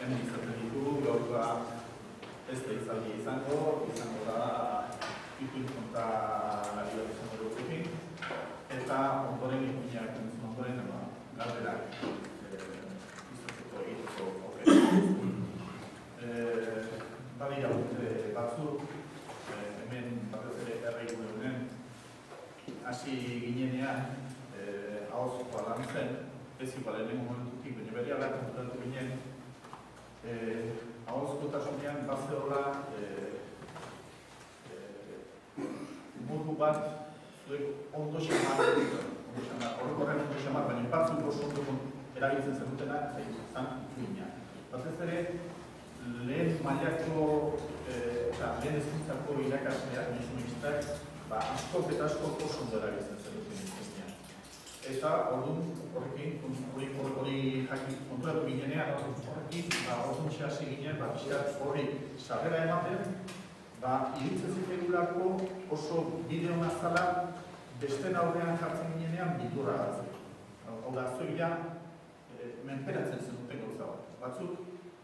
hemen izaten ditugu, gaurkoa ez da izaldi izango da ipuin kontalari bat izango duguekin, eta ondoren ipuinak entzun ondoren galderak izateko egiteko aukera. Badira batzuk, hemen batez ere erraigune honen, hasi ginenean, ahozkoa lan zen, ez igual lehenengo momentutik, baina berehala konturatu ginen, ahozkotasunean bazeola modu bat zuek ondo xamar, horrekorren ondo xamar, baina batzuk oso ondo erabiltzen zenutena, zan ipuina. Batez ere, lehen mailako, lehen hezkuntzako irakasleak, misionistak, askok eta askok oso ondo erabiltzen zenuten ikaslean. Eta horrekin, hori konturatu ginenean, horrekin, orduntxe hasi ginen, horri sarrera ematen, iruditzen ziteigulako oso bide hona zala besten aurrean jartzen ginenean bildurra hartzen. Hau da, zuek ja, menperatzen zenuten gauza bat. Batzuk,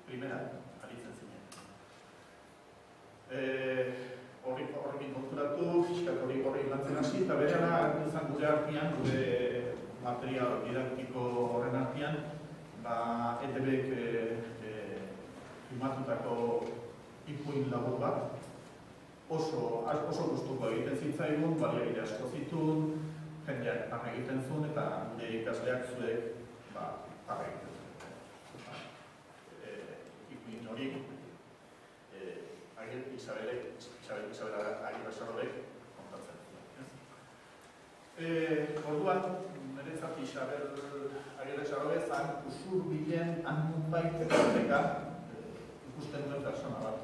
primera, aritzen zinen. Horrekin konturatu, fiskat hori lantzen hasi, eta berehala hartu zen gure artean, gure material didaktiko horren artean, ETB-ek filmatutako ipuin labur bat, oso gustuko egiten zitzaigun, baliabide asko zituen, jendeak parra egiten zuen, eta gure ikasleak zuek parra egiten zuen. Ipuin hori, Isabel Agirre-Sarrobek kontatzen zuen. Orduan, niretzat Isabel Agirre-Sarrobe zan usur bilen anunbait ekarteka ikusten duen persona bat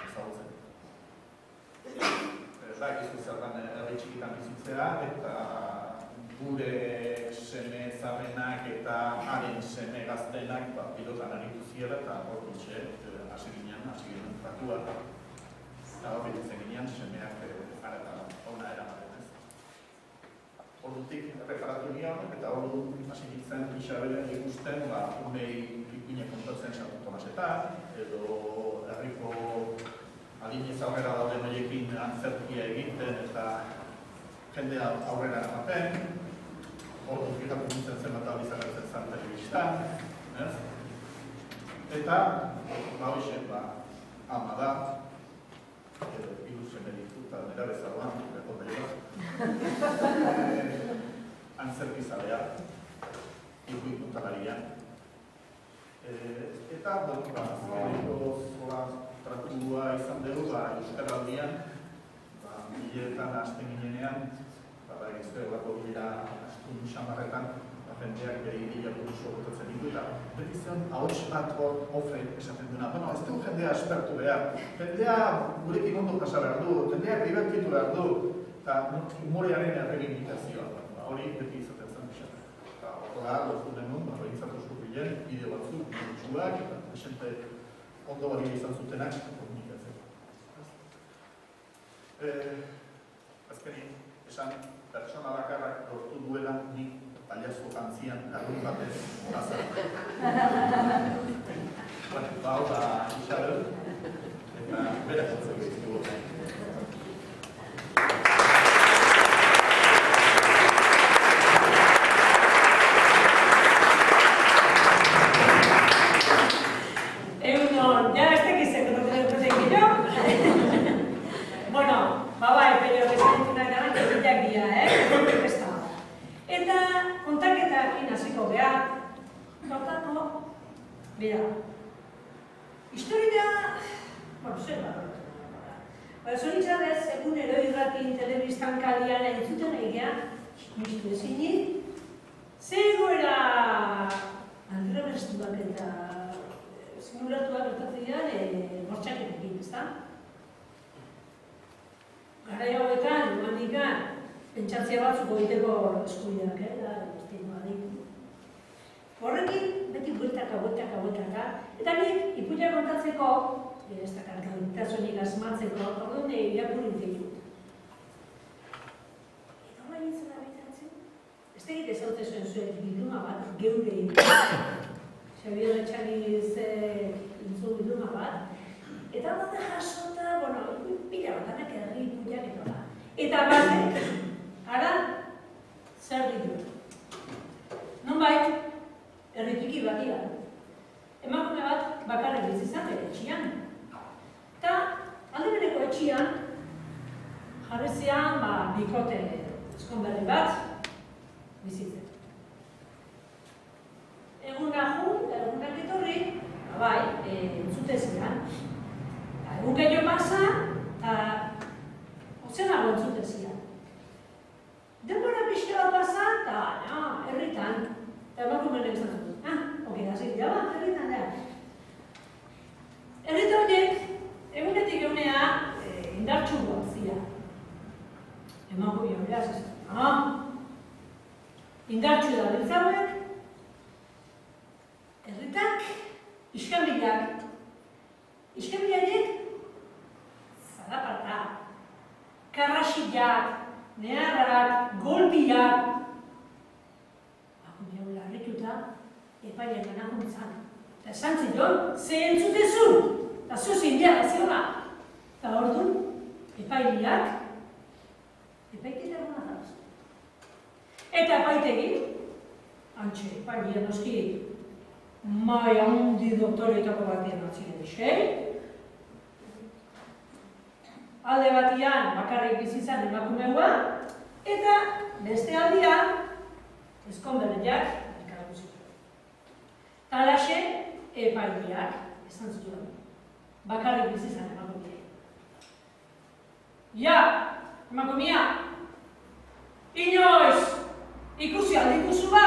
ezagutzen. Egizu zertan herri txikitan bizitzea eta gure seme zabenak eta haren seme gaztenak pilotan aritu ziela eta hor dutxe hasi ginen tratua. Eta hor bititzen ginen semeak hona eramaten ez. Ordutik reparatu nion eta ordu hasi nintzen Isabelen ikusten umei ipuinak kontatzen Santo Tomasetan edo herriko adinez aurrera dauden horiekin antzerkia egiten eta jende aurrera ematen. Ordu fikatu nintzen zen bat aldiz agertzen zen telebistan. Eta, hoxen, ama da, hiru seme ditu eta nera bezaroan, antzerkizalea, ipuin kontalarian. Eta, azkeneko zola tratua izan dugu, Euskaraldian, biletan hasten ginenean, egizte horako bilera astun xamarretan, jendeak bere ideia buruz horretatzen ditu, eta beti zen ahots bat ofre esaten duna. Bueno, ez du jendea aspertu behar, jendea gurekin ondo pasa behar du, jendeak divertitu behar du, eta humorearen errebindikazioa. Hori beti izaten zen esaten. Eta horrela, lortu denun, behintzat osko bilen, bideo batzuk, gutxuak, eta esente ondo badia izan zutenak komunikatzen. Azkenik, esan, persona bakarrak lortu duela nik paliazo jantzian arrun batez bazara. Hau da Isabel, eta berak zatzen dugu. Historia, zer zoritxarrez, egunero irratin telebistan kalian entzuten egia, mistu ezinik, zegoera antrebestuak eta simulatuak gertatzean bortxaketekin, ezta? Garai hauetan, nuandikan, pentsatzea batzuk egiteko eskubideak, horrekin, beti bueltaka, eta nik ipuinak kontatzeko, ez da kargabitazonik asmatzeko, orduan irakurri ditut. Eta hori nintzen abitatzen, ez da egite zaute zuen zuen bilduma bat, geure Xabier Etxaniz entzun bilduma bat, eta bat jasota, bueno, pila batanak herri ipuiak eta da. Eta batek, ara, zer ditu. Nonbait, herri txiki batia. Emakume bat bakarrik bizi izan bere etxian. Eta alde bereko etxian, jarrezian, bikote eskonberri bat bizitzen. Egunak etorri, entzute zidan. Egun gehiago pasa, eta ozenago entzute zidan. Denbora pixka bat pasa, eta herritan, eta emakumeen egin zuen. Hasi dira bat, herritan da. Herritan horiek, egunetik egunea indartsu bat zira. Emakume horiek, indartsu da biltzauek, herritak, iskanbilak. Iskanbilak zaraparta, karrasilak, neharrak, golbiak. Emakume hori larrituta, epailean ganakuntzan. Eta esan zion, ze entzutezun, eta zuzin diara ziola. Eta orduan, epaileak, epaiketa gona dauz. Eta epaitegi, antxe, epailea noski, mai handi doktoretako batien atziren esei. Alde batian, bakarrik bizizan emakumeua, eta beste aldian, eskonberriak, Talaxe, epaileak, esan zuen, bakarrik bizizan emakumea. Ja, emakumea, inoiz, ikusi aldituzu ba,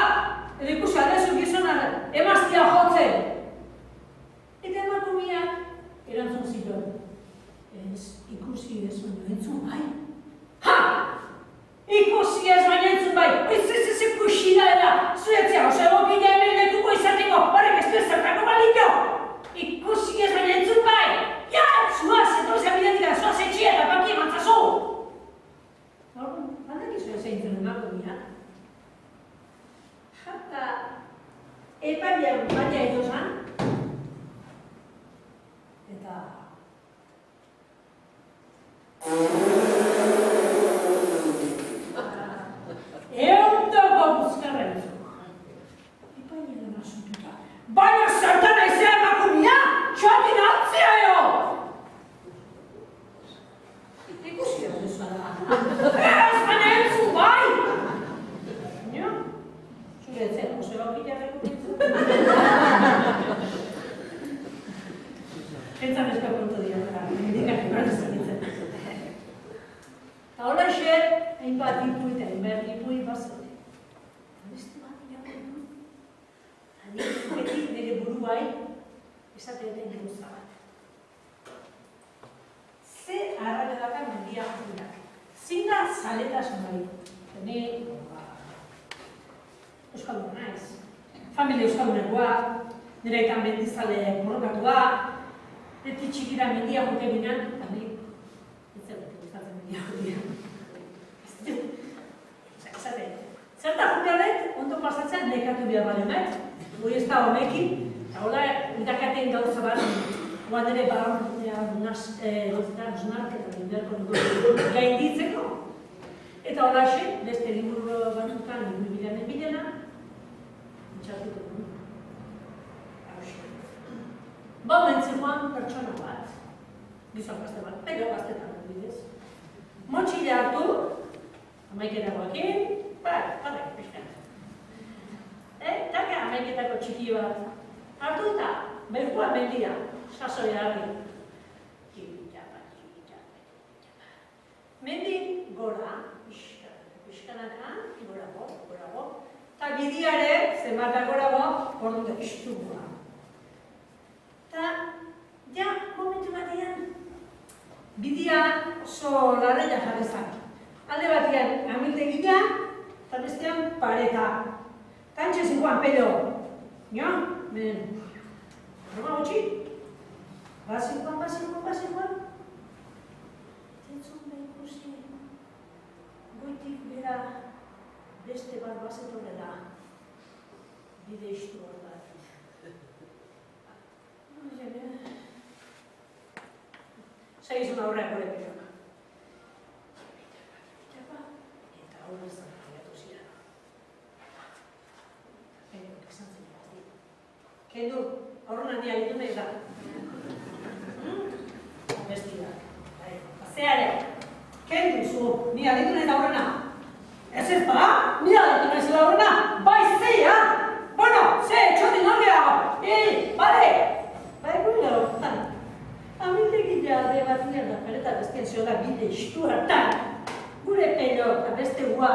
edo ikusi aldezu gizonan, emaztia jotzen. Eta emakumeak erantzun zituen, ez ikusi ez baino entzun bai. Ha! Ikusi ez baino entzun bai, ez ikusi da eda, zuetzea, egokila hemen lekuko izateko, horrek ez du ezertako balito. Ikusi ez baino entzun bai, ja, zuaz, etortzea bidetik da, zuaz etxia eta baki emantzazu. Aldak izu ez egin emakumea. Jata, epailean baina edo zan, eta eundoko buzkarra izu. Epailean asuntuta. Baina zertan aizea emakumea, txoakin altzea jo! Ikusi hori zara. Ez baina entzu bai! Nio? Zuretzen, oso bakila rekutitzen. Entzan ezka kontu dira, indikak ibartzen ditzen. Eta hola xe, hainbat ipui eta hainbat ipui bazate. Beste bat iratzen du. Eta beti nire buruai esateetan gauza bat. Ze arrabe dakan mendia jatunak. Zinda zaletasun hori. Ni euskalduna naiz. Familia euskaldunekoa, nire ikan mendizale borrokatua, beti txikira mendia jote binan, eta ni mendia jotea. Zerta jutealet, ondo pasatzen nekatu behar balemet, hori ez da honekin, eta hola, indakaten gauza bat, guan ere hausnarketa gainditzeko. Eta hola xe, beste liburu batzutan, bilanen bilena, itxatuko du. Mentzekoan pertsona bat, gizon gazte bat, pega gaztetan bidez. Motxile hartu, amaiketakoakin, horrek, pixkan. Taka amaiketako txiki bat, hartu eta berkua mendia, sasoi harri. Txikitxapa. Mendi gora, pixkanaka, gorago, eta bidiare, zenbata gorago, ordu da pixtugua. Eta, ja, momentu batean, bidia oso larreia jarrezak. Alde batean amildegina, eta bestean pareta. Tantxe zinkoan pelo. Ja, men. Horma gutxi? Bazinkoan. Zentzun behin ikusi, goitik bera beste bat bazetorela. Bide istu hor bat. segizun aurreak gure peloka. Eta aurre zantzaiatu ziren. Peloak esan zen jazti. Kendu, aurren handia ditu nahi da. Bestia. Zeare, kendu zu, ni aditu nahi da aurrena. Ez ez ba, ni aditu nahi zela aurrena. Bai, zeia! Bueno, ze, txotin nolgea! Bale! Bai, gure horretan. Amildegilea de bat nire da pereta bestien ziola bide istu hartan. Gure pelo eta beste gua.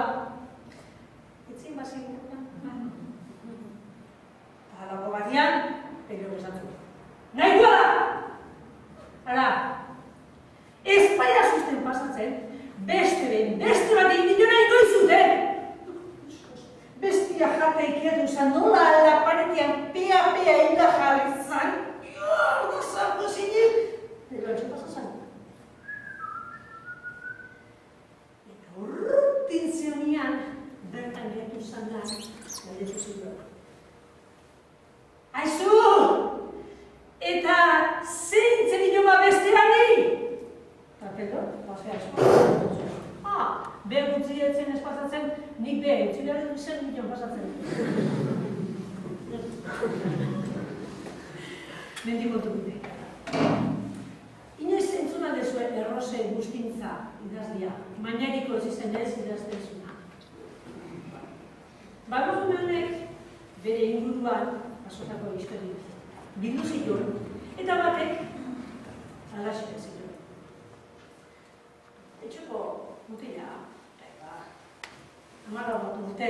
Etzin bazen gure. Halako batian, pelo besatzen. Nahi gua da! Hala, ez baina susten pasatzen, beste bat indilona inoizute. Bestia jata ikedu zan, nola ala paretian pea inda jarri zan. Zartu zinen, pero ez pasazan. Eta urrutin zionian, bertan gertu zan da, galdetu zidua. Aizu! Eta zeintzen inoma beste bani? Eta pedo, pasea espazatzen. Beha gutzi etzen espazatzen, nik beha utzilaren zer nion pasatzen. Mendikotu bide. Inoiz zentzuna dezue errose guztintza idazdia, mainariko ez izen ez idazten zuna. Bagoen honek bere inguruan pasotako historia bildu zituen, eta batek alaxek zituen. Etxeko mutila, amarra bat urte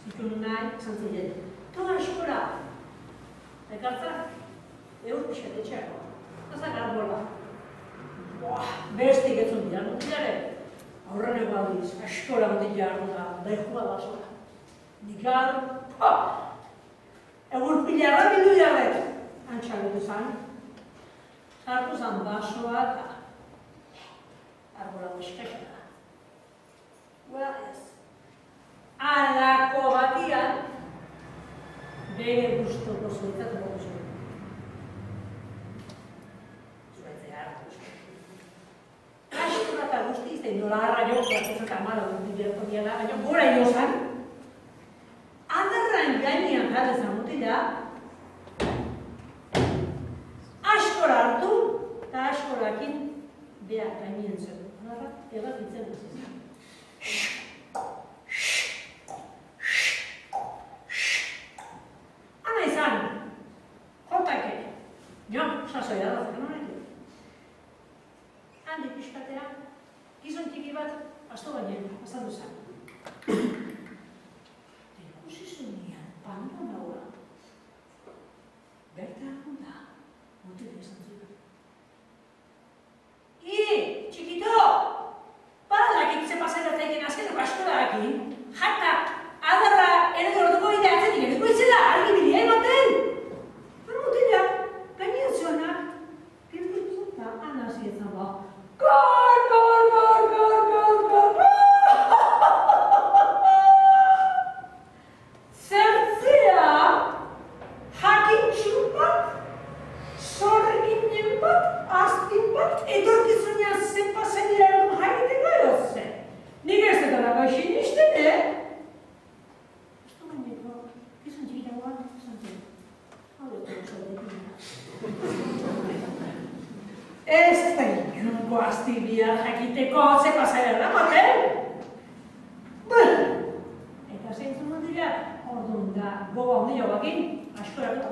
zituen nahi esan ziren. Toga eskola, ekartzak, eur pixat etxeako, ezak arbola. Bestik etzun dira, mutilare. Aurreneko aldiz, eskola mutila arbola, daikua da sola. Dikar, egur pilarra bildu jarret. Antxabetu zan, sartu zan basoa eta arbola beskaketa. Ez. Alako batian, bere guztoko zuetatuko zuen. Zuetzea hartu zuen. Kastura eta guztiz, da inola harra jo, eta mala dut berko diala, baina gora jo zan. Adarran gainean jarrezan mutila, askora hartu, eta askorakin behar gainien zen. Ebat itzen ez izan. Ana izan, jotake. Jo, sasoia da zen honek. Handi pixkatea, gizon tiki bat, asto baina, azaldu zen. Ikusi zunean, panoraua. Berta da, mutile esan zuen. Txikito! Paralakik ze paseratzaiken azkenoko askorakin, jata, adarra eredorduko idea atzetik erizko izela, argi bilia ematen! Pero mutila, gainean zuenak, kirkutu eta anazi ezan ba. Gor! Zertzea, jakin txupat, zorrekin bat, azpin bat, etorkizunean zenpa zeniraren jaiteko erozen. Nik ez dut alako esin izten, Esto baineko, gizon txikitagoa, esan zen. Hau dut zorrekin. Ez da inungo azti bihar jakiteko ze pasaian amaten. Eta zeintzun dut dira, orduan da goba ondila bakin, askorako.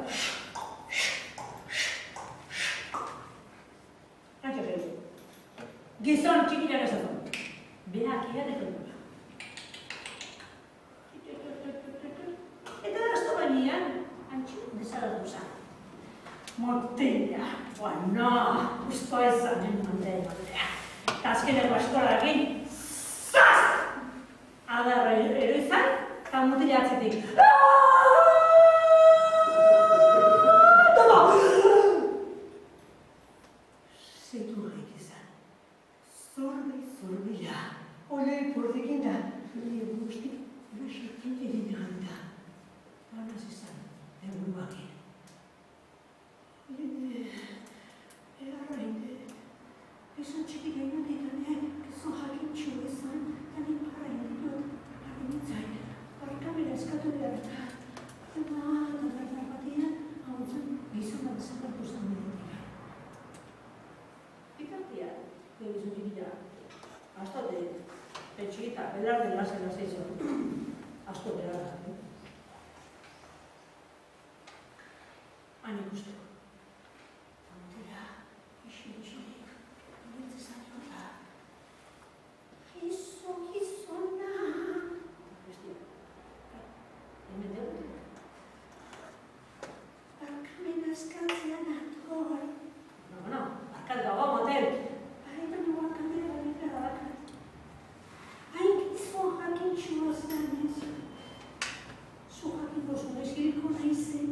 Gizon txikitan esatzen. Berak iadeko dut. Eta asto bainean, antxu desalatu zen. Motila, no, usto ezan enmantea ematea. Eta azkeneko askolarekin, zaz! Adarra eroizan, eta motila atzetik. Toma! Zeiturrik izan. Zorbila. Ole, portekin da. Nire guztik, besokin egin ganta. Anaz izan, eguruakin. Arrainde, Gizon txiki gehiatik gizon jakintxu izan, eta parra inditu, harinitzai, barkamera eskatu behar eta berra batean, hau zen gizon bat zakartu zen dira. Pikartia, gizon txikita, astote, petxita, belar de lasen aseizan, astote gara. Han ikusteko. Antera, isi-isirik, nintzezatioa. Gizona. Bestia. Hemen deute. Barkamena eskatzea nator. No, barkat dago, motel. Baina barkamena barika da barkat. Hain gizon jakintxua zanez. Zu jakinko zuen eskiriko nahi zen.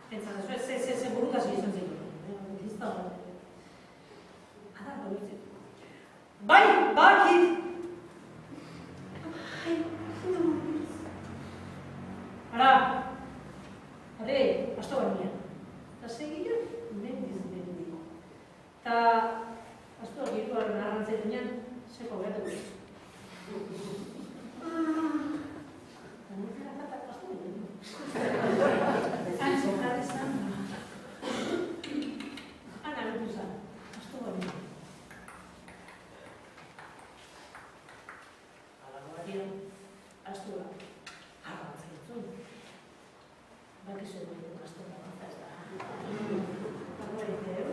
Pentsatu, ze burutazio izan zen. Gizta bat. Adar balitzen. Bai, bakit! Ara, are, asto baina. Eta segila, mendiz. Eta, asto giruaren arrantzetunean, seko behatu. Antzo, jarri zan. Ana, lutu zan. Asto baina. Alagoarian, asto bat. Arrantzea zuen. Bakizu edo asto bat ez da. Agoariteu.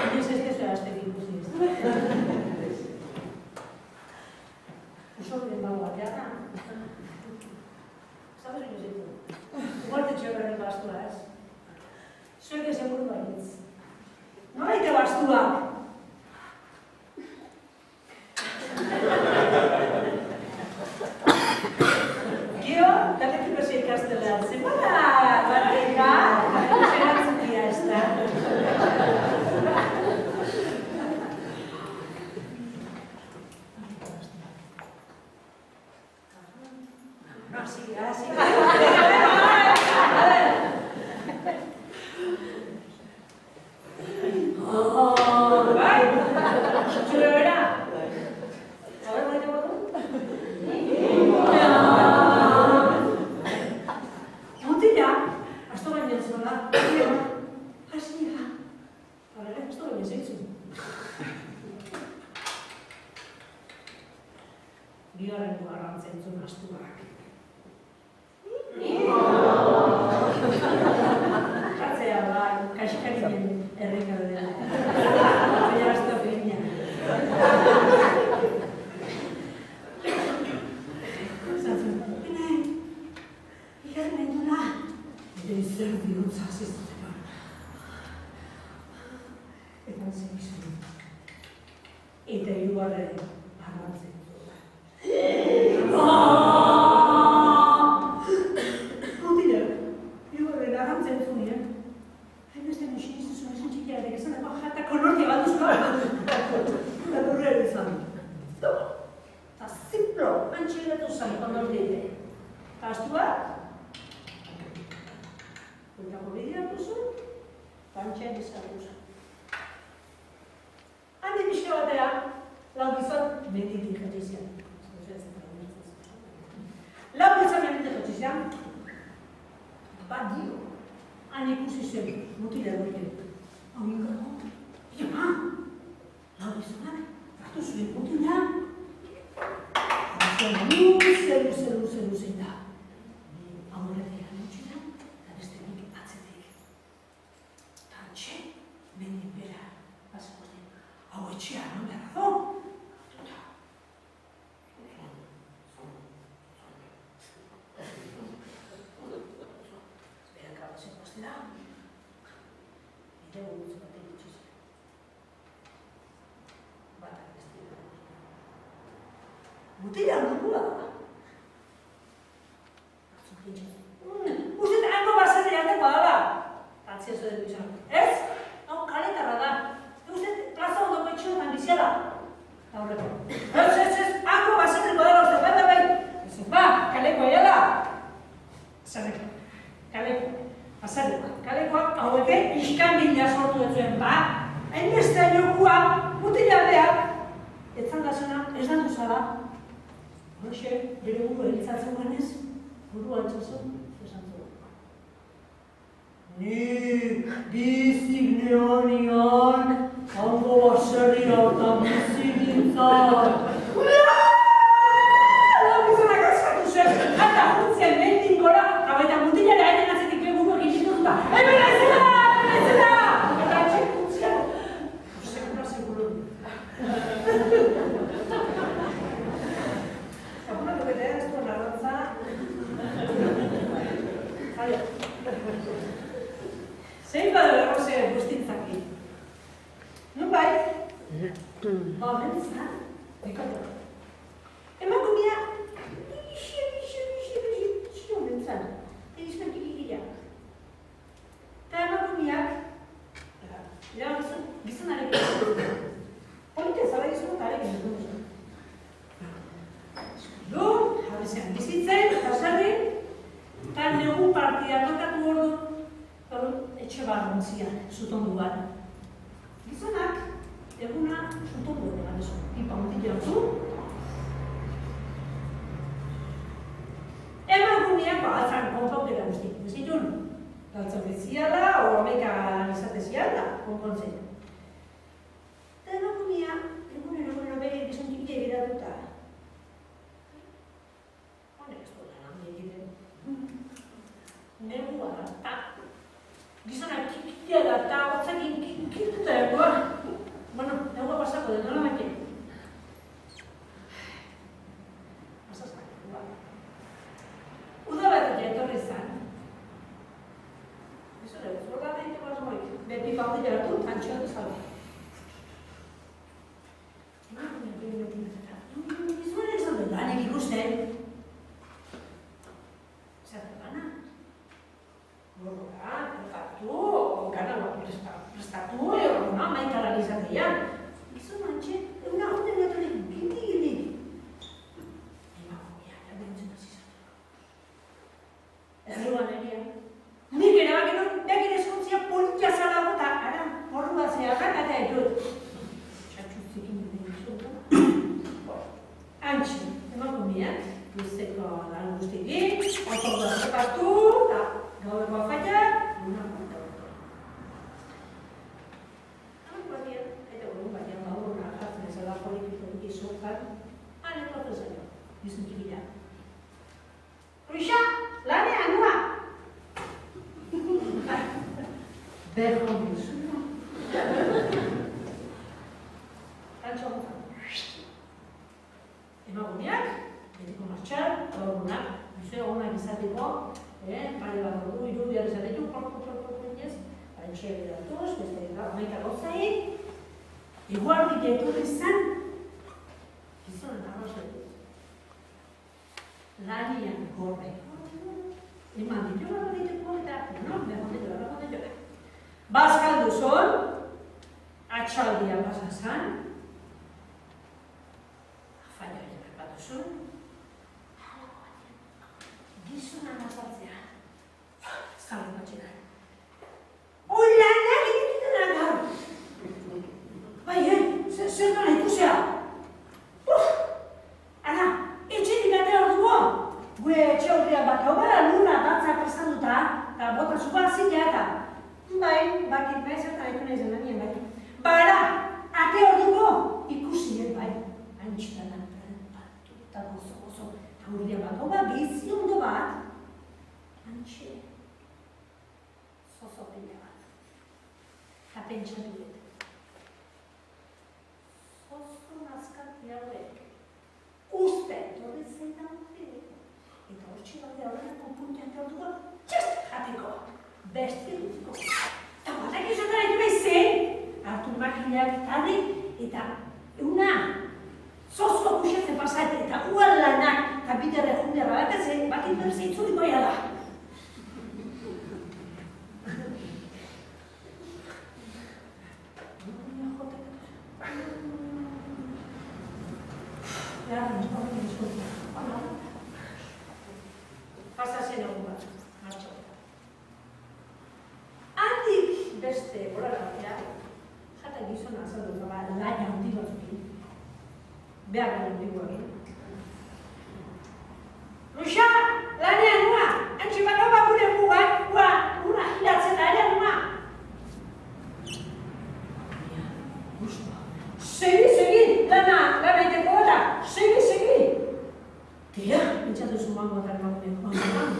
Inoiz ez dezua aztekin ikusi ez. Usorren bago batean da. Sabes inoiz ditu? Igual te txorren bastua ez. Zuek ez eguru baitz. Nola ite bastuak? Gio, katetik berzi ikastelan. Zenbara bateka, zeratzen dira ez da. Así. Bai! Zure bera? Zaber baita batu? Mutila, asto baina zola. Hasia. Horrela, asto baina zeitzu. Bigarren garrantzen zuen astuak. Katzea bai, kaxikarinen errekaldea. Baina asto fina. Zatzen, igarren nahi duna. Ere zer dirutza zizutela. Eta zen izan. Eta hirugarren arrantzen zuen. Eta ziplo, antxeretu zen konortite. Eta astua, kontako bideatu zuen, eta antxean izatu zen. Handi pixka batea, lau gizon, menditik jatzizian. Lau gizon menditik jatzizian, bat dio, han ikusi zuen, mutila egiten. Hau ingo, jama, lau gizonak, hartu zuen mutila, luze da. Aurretik anutxetan, eta bestetik atzetik. Eta antxe, mendin bera, pasako zen. Hau etxea, non behar dago? Berak abatzen postela, nire buruz batek itxizia. Batak bestia. Mutila nukula da. Uste hango bazen eratek badala. Atzia zuen bizan. Ez? Hau kaletarra da. Uste plaza ondo petxoetan biziala. Eta horreko. Ez, hango bazen badala uste. Bai. Ez, ba. Kalekoak haueke iskanbila sortu etzuen, hainbeste jokua, mutiladeak. Etzan da zena, ez da duzala. Horixe, bere buru elitzatzen ganez, buru altzazu, esan zuen. Nik bizik neonian, hango baserria eta bizik gintzat. Gizonak eskatu zen, eta juntzen mendin gora, eta mutilera eren atzetik buru egin zituzuta. Hemen ezela! Eta atxek juntzen. Sekura seguro. Segura que te das con la ronza. Vale. Zein bada errose guztintzaki. Nun bai? Bentza, dekatu. Emakumea, bixe bentzan. Egizkan kikikiak. Eta emakumeak, gizonarekin. Polite zara gizona eta arekin dut. Jabezean bizitzen, eta zerri, eta negu partida tokatu ordu, etxe barrontzian, zutondu bat. Gizonak, eguna zutondu edo ganezu. Pipa mutik jantzu. Emakumeak altzan konponkera guztik. Bizitun, galtzak beziala, o ameka izateziala, konpontzen. Eta emakumea, egunero bere gizontik egiratuta. Honek ez dut lan egiten. Negua da, eta gizonak kikitea da, eta hotzakin kikituta egoa. Bueno, negua pasako den, nola maite? Pasazak, egoa. Udaberrik etorri zan. Gizore, zorra da egiteko asmoik. Beti paldi jartu, antxoatu zabe. Gizore ez dut lanik ikusten. Prestatu, maikaran izatean. Gizon mantxe, euna honen atorik gindi. Emakumea, jabentzen hasi zateko. Ez duan egia. Nik erabak edo, begin eskontzia politia zalago eta ara, horru bat zeharrak eta edut. Txatxutzikin dut gizu. Antxe, emakumeak, guzteko lan guztiki, otorda zepatu, eta gaurko afaiak, una punta. Gizon txikila. Ruixa, lanea, nua! Berro duzu. Antxo gontzan. Emaguneak, betiko martxar, gaurgunak, duzu egunak izateko, pare bat ordu, iru behar izatetu, porko inez, antxe beratuz, beste amaika gauzai, igual ditu izan, gizonen arroz edu. Lanian gorre. Eman ditu gara diteko eta, behar ditu. Bazkaldu zon, atxaldia pasazan, afaiari prepatu zuen, gizonan azaltzea. Zaldu batxetan. Olanak egiten gaur! Bai, zer dara ikusea? Ana, etxetik atea hor dugu? Gue etxe horria bat hau gara luna datza prestatuta, eta bota zuba zitea eta. Bai, bakit nahi zertan haitu nahi zen lanien bai. Bara, ate hor dugu, ikusi bai. Antxetan patu eta gozo. Eta horria bat hau bat, bizi ondo bat. Antxe, zozo pena bat. Eta pentsatu dut. Zozo nazkati hauek. Uste, torri zeitan dut. Eta hor txibaldea horrenako puntian teotuko, txest jateko, beste dutiko. Eta batak izotan edo nahi zen, hartu makinak tarri, eta euna zozko kuxetzen pasat, eta ual lanak, eta biterre junderra bakatzen, bakit berze itzudiko da. Pasa zen egun bat. behar garen dugu egin. Luxa, lanean nua, antxe bat hau gure mugan, una giratzen da ere nua. Segi, lana iteko eta, segi. Tira, pentsatu zumango eta eman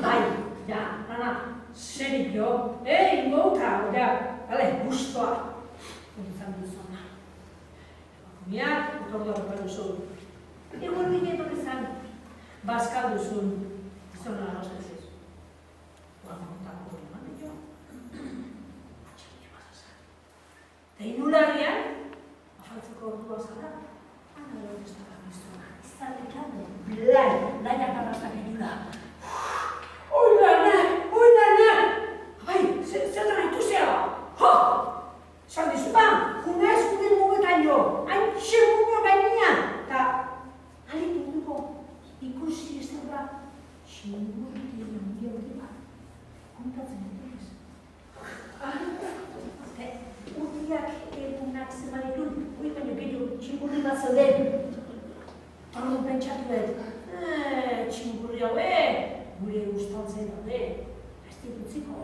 bai, ja, lana, serik jo, ingouka, gale, guztua. Gontzan duzona. Emakumeak, otordua reparo zuen. Egon dinetan izan, bazkaldu zuen, izona agostezez. Guamontako eman dio. Atxekin bazazan. Eta inularrian, afaltzeko ordua zara, ana dut ez da gizona. Izalekado, laiak arrastak egin da. Ui lana! Bai, zer da nahi zea? Ho! Zan dizutan, juna ez gure mugetan jo, hain txegunio gainean. Eta, alitu duko, ikusi ez da, txingurri handia hori bat, kontatzen dut ez. Urtiak egunak zeman ditun, baina gehiago txingurri bat zeuden. Orduan pentsatu dut, txingurri hau, gure ustaltzen daude, ez ditutziko.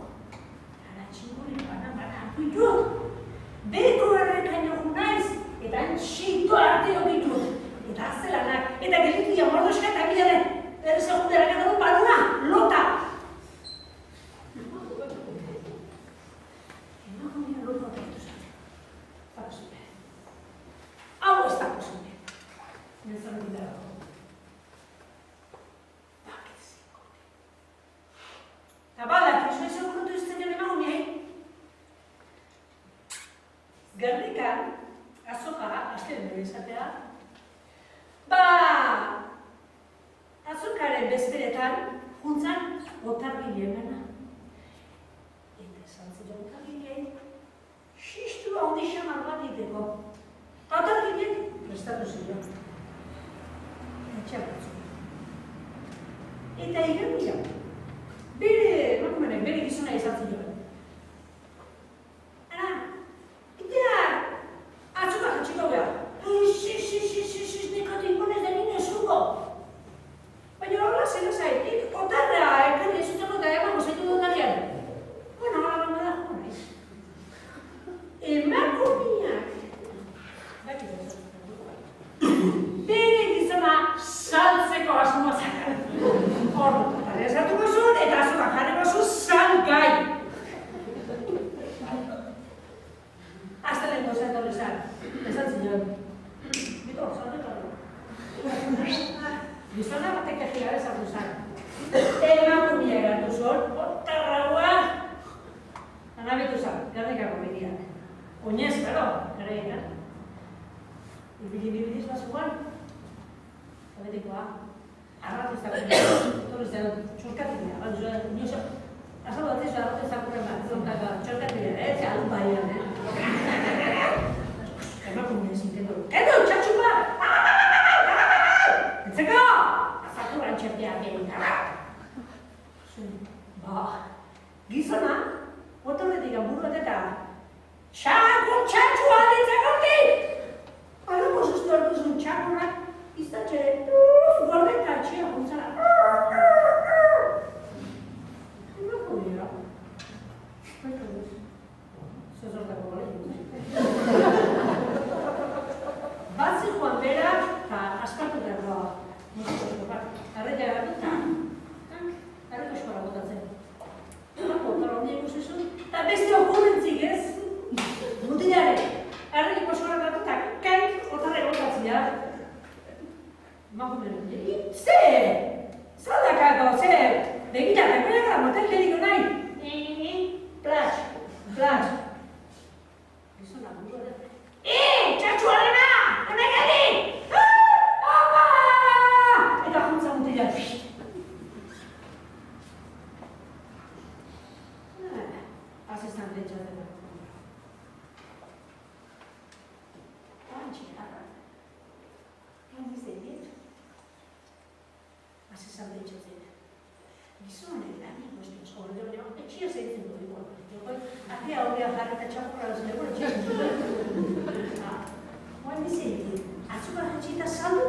Ara txingurri bana hartu ditut. Beko errekaino naiz, eta antxito arteo ditut. Eta azelanak, eta gelitia mordoska eta bilaren, errezagundera gana dut baluna, lota. Emakumea lota ditu zaten. Fakzute. Hau ez da posible. Nenzan bidara dago. Bakiziko. Eta balak, ez nahi zagurutu izten den emakumeai. Gernikan, azoka, azten bere izatea, azokaren bezperetan, juntzan, otargileen gana. Eta esan zira otargileen, xistua handi xamar bat diteko. Eta otargileen, prestatu zira. Etxabatzu. Eta irenuia, bere gizona izan zira. Atzuka jatxiko behar. Nekatu ingonez da nina esuko. Baina horrela zela zaitik, otarra ekarri esutzeko eta emango zaitu dutarian. Bueno, hala banda da joan naiz. Emakumeak. Bere gizona saltzeko asmoa zakan. Horro, otarra esatuko zuen eta azuka jarriko zuen salgai. Hasta la cosa de rezar. Esan zion. Bito, zaldekatu. Gizona batek egiara esatu zan. Emakumea eratu zuen, otarraua. Anabetu zan, gernikako begiak. Oinez, claro, gereina. Ibili bazuan. Zabetikoa. Arratu izan. Torri zen, txurkatik dira. Nioso, azal bat ez arratu izakurren bat. Txurkatik dira, ez alun baian, emakumea zintendu. Edo, txatxupa! Entzeko! Azaturan txertea gehiago. Gizona, otorretik burruat eta txatxua ditzakortik! Alako sustu hartu zuen txakurrak, izatxere, gordeta atxea guntzara. Emakumea. Baita duz. Zezortako gale. Batzi joan bera, eta askartu derroa. Arretia gartuta. Arreko eskola botatzen. Otara ondia ikusi eta beste okurrentzik ez. Mutilare. Arreko eskola gartuta, kaik otarre botatzea. Emakumea. Ze! Zaldakako, ze! Begira, tekoiak motel geliko nahi. Plats. Gizona burua da. Txatxuarena! Hemen gari! Apa! Eta juntza mutila. Asistante txatera. Antxikara. Gandizeiet. Asistante txatera. Gizonek da, nik beste eskola dira, etxia zeitzen dut igual. Atea horrea jarri eta txapurra duzuleko etxia zeitzen dut. Oan bizeiet, atzuka jetxita saldu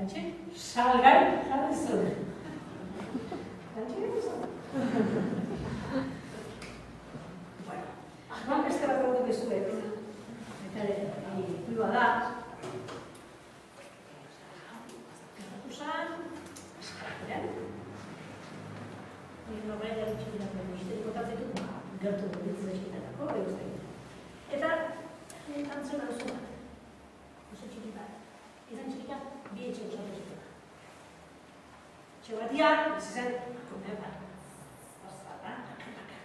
Gantxe, salgai jarri zuen. Gantxe gero zuen. Bueno, beste bat gaudu bezuet. Eta ikuiba da. Gertatu zan, eskateran. Norbait da txikirak egin kotatzeko, gertu dut zaitetako, eta antzera oso bat. Oso txiki bat. Izan txikika, bi etxe osatu zuten. Etxe batiak, izan, kome bat. Orzata, takataka.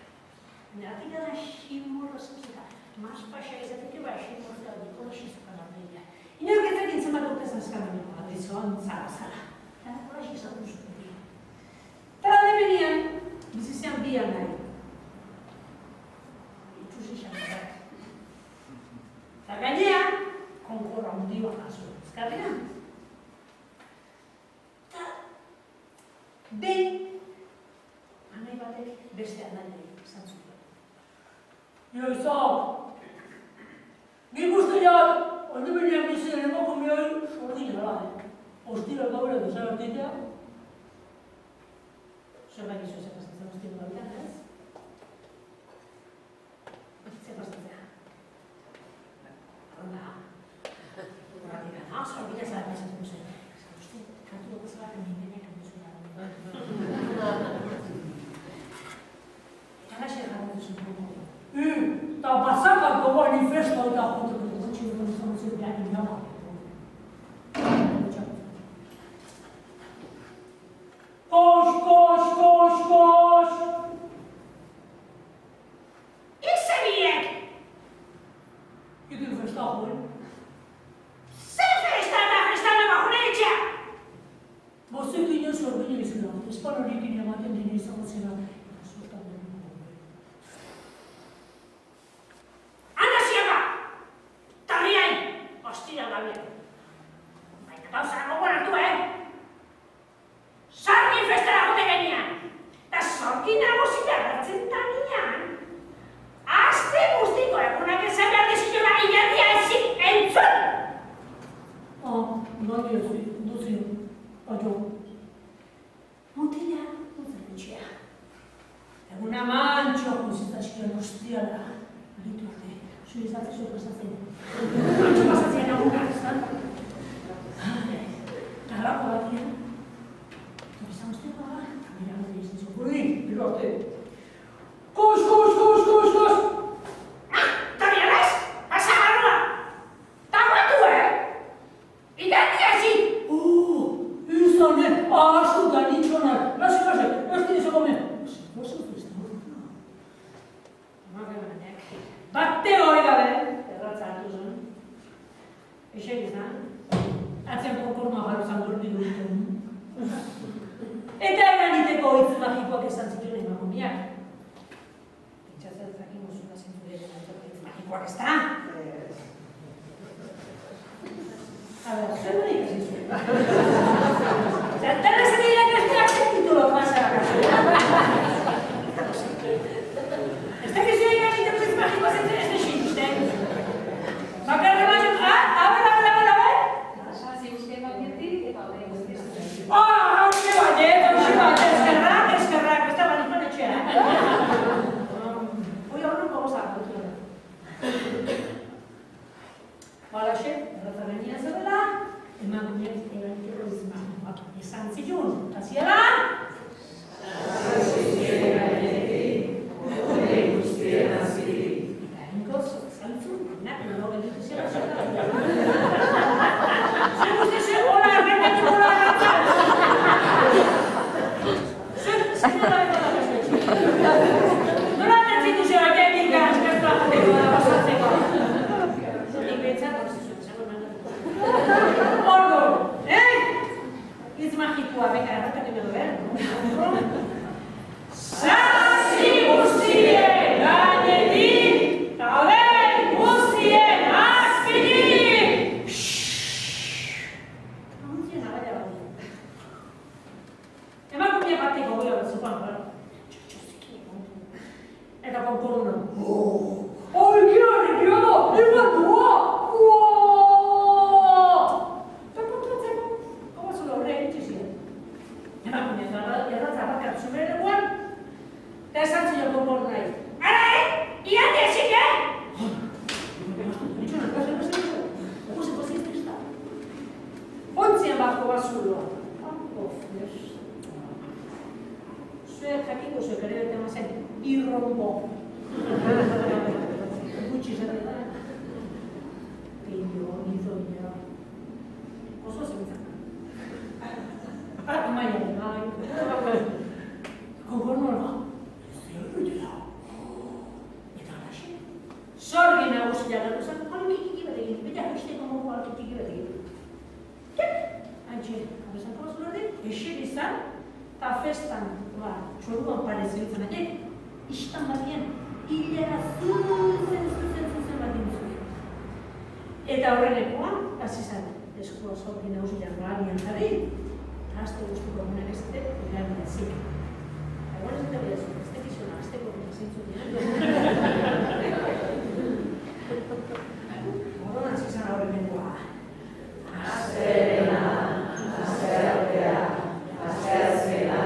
Natika da ximurro zuzita. Mas paxa izateke ba ximurro da dikola xizukan ardenia. Inorketak intzemak urtezan eskamenu, adrizoan zara. Eta hola xizatu zuten. Eta aldemenian, bizizean bian nahi. Itxusi xamarak. Eta gainean, konkorra hundiua jaso. Ezkarrean. Eta, behin, anai batek beste anai izan zuen. Joizak, nik usteak, aldemenian bizizean emakumeoi sordin gara. Ostira gaur edo zaratetea, zerbait izo ze pasatzen ostira gaur, ez? Ze pasatzea. Horrela, sorbina zara pasatzen zuen. Uste, kantu dugu zara nimenek duzuna. Eta laxe gara duzun. Eta pasakako manifesto eta joteko dutxi dugu izan zuen behar inama. Koş! İksebiek! Gidin festa koy. Sen festana mahunece! Bosekine sorbine izan. Espanolekine maten dene izan zena. Anasiaba! Tarriain! Ostira gabian. Baina gauza gogoan hartu, Sarkin festara jote gainean, eta sorkin nagusita gertzen tanian, aste guztiko egunak esan behar dizkiona ilardia ezin entzun! Nari duzio, aio. Mutila, duzen etxea. Eguna mantxo guzitazkion ostiala. Aritu arte, zure izatzeko pasatzen. Mantxo pasatzen egunak, ezan? Garrako batean. Estamos tendo lá, mirando isso, seu guri, pilote. Koş! Tabialas, pasa barua. Taguatu, Identiasi. İnsane, ağaçlıdan içonar. Nasıl? Nasıl diyese komen? Nasıl festa? Batte hori gabe, erratza hartu zen. Eixek izan, atzen konkornoa jarruzan gordi dut. Eta eraniteko hitz magikoak esan zituen emakumeak. Pentsatzen jakin guzuna zentzure hitz magikoak ez da? Zer hori ikasi zuen? Zertan esan irakasleak zen titulo pasara kasu. Ez da kizio eraniteko hitz magikoa zentzure ez da xintzen. Bakarra baino, a ver. Hauxe bat, eskerrak, ez da banifan etxea. Hoi horren gogozak dutu. Balaxe, erratzarenia zebela, emakumeak eraniteko izan. Esan zitun, eta ziela? Eta enkoz, zantzun, nak nolo gelditu zela. Zer guzti hola, errenetik hola erratzak! Nola entzitu zeo etetik askaztua jateko da basatzeko? Nik behitzat horzizun, zago nago. Ordo, hitz magikoa beka erratatu edo, zuek ere bete mazen, irrombo. Gutxi zatetan. Peio, izoia. Oso zentzak. Maia, bai. Konkorno da. Zer dutela. Eta alaxe. Sorgi nagusia gatu zen, tiki batekin. Beta haisteko mogu tiki batekin. Antxe, abezako bazulade, esir izan, eta festan, txoruan parezio izan atek, istan batien, hilera zuzen batien zuen. Eta horrenekoan, hasi zen, eskua sorgi nagusian balian jarri, eta azte guztuko gunen ez dut, egan zik. Egon ez dut ez tekizuna, azteko zintzu dira. Horren hasi zen horrenekoa. Asterena, astertea, asteazkena,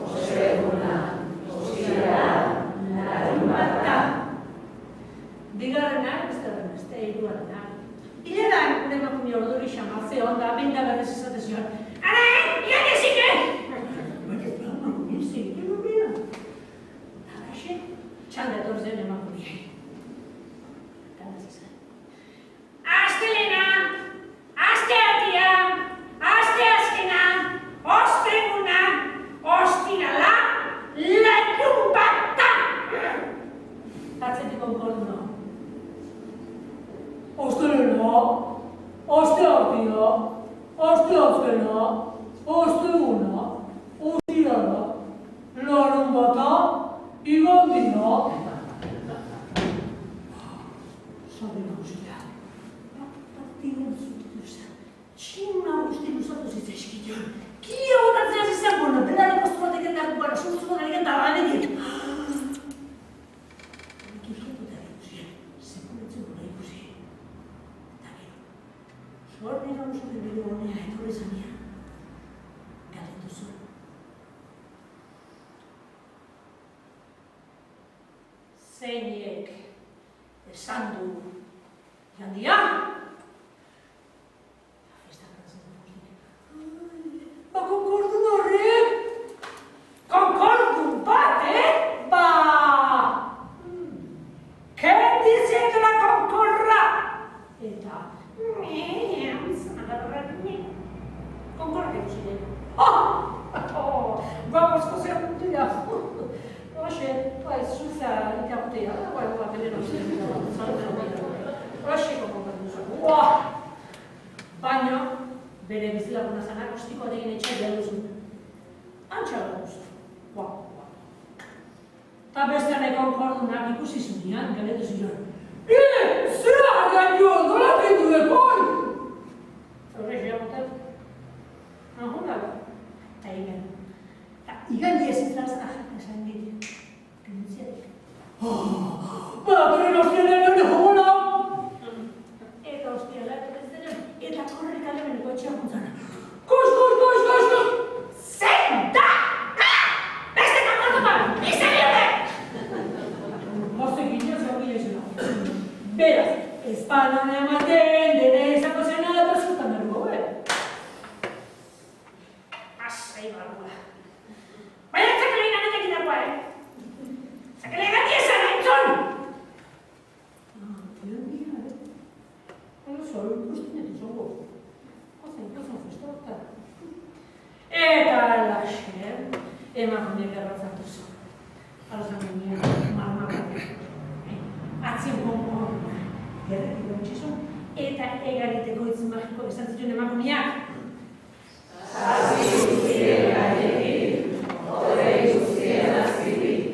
osteguna, ostira, larunbata. Bigarrena, beste hirugarrena. Hileran gure emakume orduri xamartze onda, behin da berrez esate zion. Ara, iratezik, Baina, emakume, zeiten horrea. Haraxe, txanda etorzen emakume. Galdaz izan. Astelena! Asteatia, asteazkena, osteguna, ostirala, larunbata. Atzetik konkorduno. Ostelena, asteatia, asteazkena, osteguna, ostirala, larunbata, igandina. Sabe nagusia. Tienen zutiduza. Txina guzti luzatu zitzaizkitzen. Kia botatzea zizan, bueno, berari postu batek endak gara, surtzuko garen da banetik. Horik irriatu da ikusi, sekuretzen gura ikusi. Eta gero, sorri nagusiak bideo honea etorri zanean. Galdetu zuen. Zeinek esan du jandia? Konkordun horrek? Konkordun bat, Ba! Ken dizet la konkorra? Eta, konkorra egin. Guapozko zer dutia. Hoxe, zuza ikaputea, guapa benero zer. Hoxe konkorra duzu. Baina, bere bizilaguna zanak ostiko ategin etxai behar duzu. Antxala duzu. Ta bestean konkordunak ikusi zunean, galetu ziren. Zera gaino, nola kendu ekoi? Horrez jagotat. Ahona da. Ta igen. Ta igen diezitzaz, esan dit. Gentziatik. Tren ostiaren ere jogola! Eta ostiala, eta korrerik alemeneko etxeak muntzana. Koz! Zein da! Beste konkordu bat! Izan libre! Moztek inoz hau gilezela. Beraz, ezpanan ematen, dene izango zena eta zutan bergo, Asai barua. Baina zakele inanetek idakoa, Zakele gati esan, entzun! Soru ikustinek izango. Ozen festa. Eta alaxe, emakumeak erratzatu zu. Alzan ginen, marmakatik. Atzien konkordunak. Gerretik gontxizun. Eta egariteko hitz magiko esan zituen emakumeak. Zazpi guztien gainetik, hodei guztien azpitik.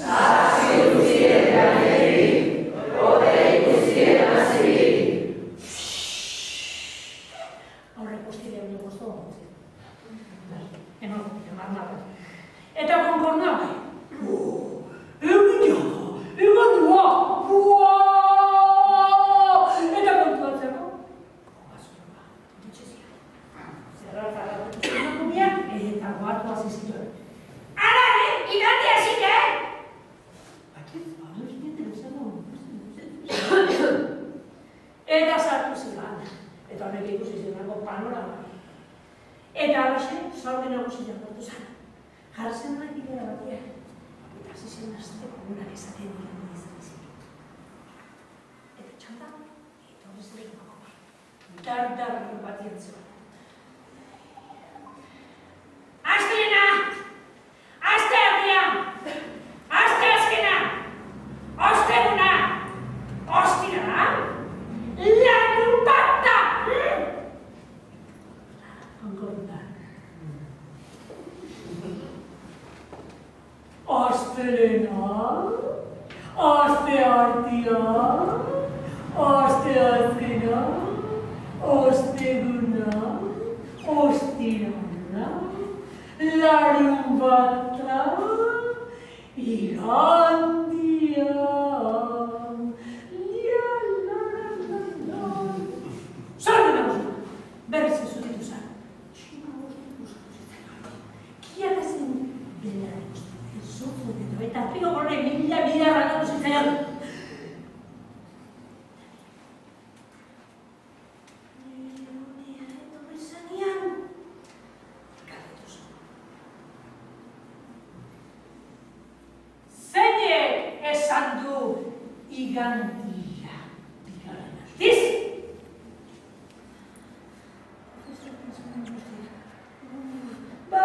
Zazpi guztien gainetik, hodei guztien azpitik. Horrek guztien dugu zoa. Eta konkorduak. Egondua! Eta kontuatzeko? Kogazuroa, dutxezia. Zerratzarratu emakumeak eta guartu azizituen. Ara, igande hasik, Bakiz, hau egiten zen panorama. Eta halaxe, zaurde nagusia portu zen. Jarzen nahi bidea batean. Eta hasi zen azteko unak esaten diren izan izan. Eta txanda, eta horrezak nagoa. Dar batien zuen. Azkena! Azte herria! Azte azkena! Osteguna! Ostirala! Larun bata! Onkorda. Astelena, aste artia, aste azkena, osteguna, ostirala, larun bata, igandia. Zaurde nagusia, berriz ez zutitu zen. Txina guztitu zen. Kiak ezen bela zuzutetu eta pio horre mila bidarra gatu zitzaion. Ironia etorri zenean, galdetu zen. Zeinek esan du igandia bigarren aldiz?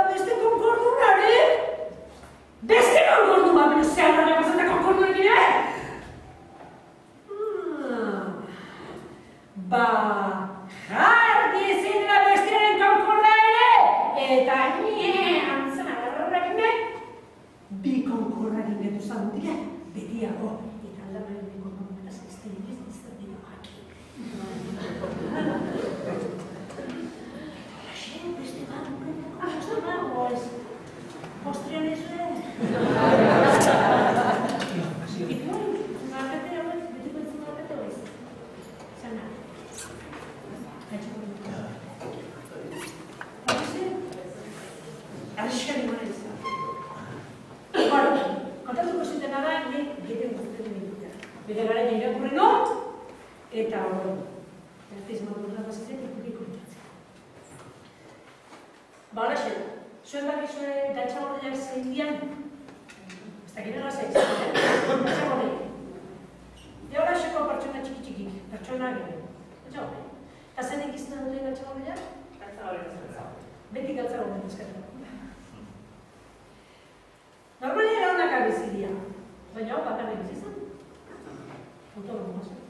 Beste konkordunaren? Beste konkordu bat, bino zeharra pasata konkorduak ere? Jarri ezin dela bestearen konkorda ere? Eta antzena garrarrak ime? Bi konkordarik betu zantia, betiago. Eta aldamaren beko konkordas ez da dira baki. Beste bat, Postrian ez ere? Markete hauek, betiko entzun markete hauek. Zena. Gaitxeko dut. Arrizkari mara izan. Kontatuko zutena da, nik giten guztetan ditutea. Bere gara irakurri no, eta hori. Ertez madurra bazitzen, ikurik kontatzen. Balaxe da. Zuen bakizue datxagorriak zein dian? Ez da gire gazai, datxagorriak. Jauraseko pertsona txiki-txikik, pertsona gire. Datxagorriak. Eta zenik izan dute datxagorriak? Datxagorriak. Beti datxagorriak ezkatu. Normalia launak abizidia. Baina hau bakarrik izan. Autonomo mazut.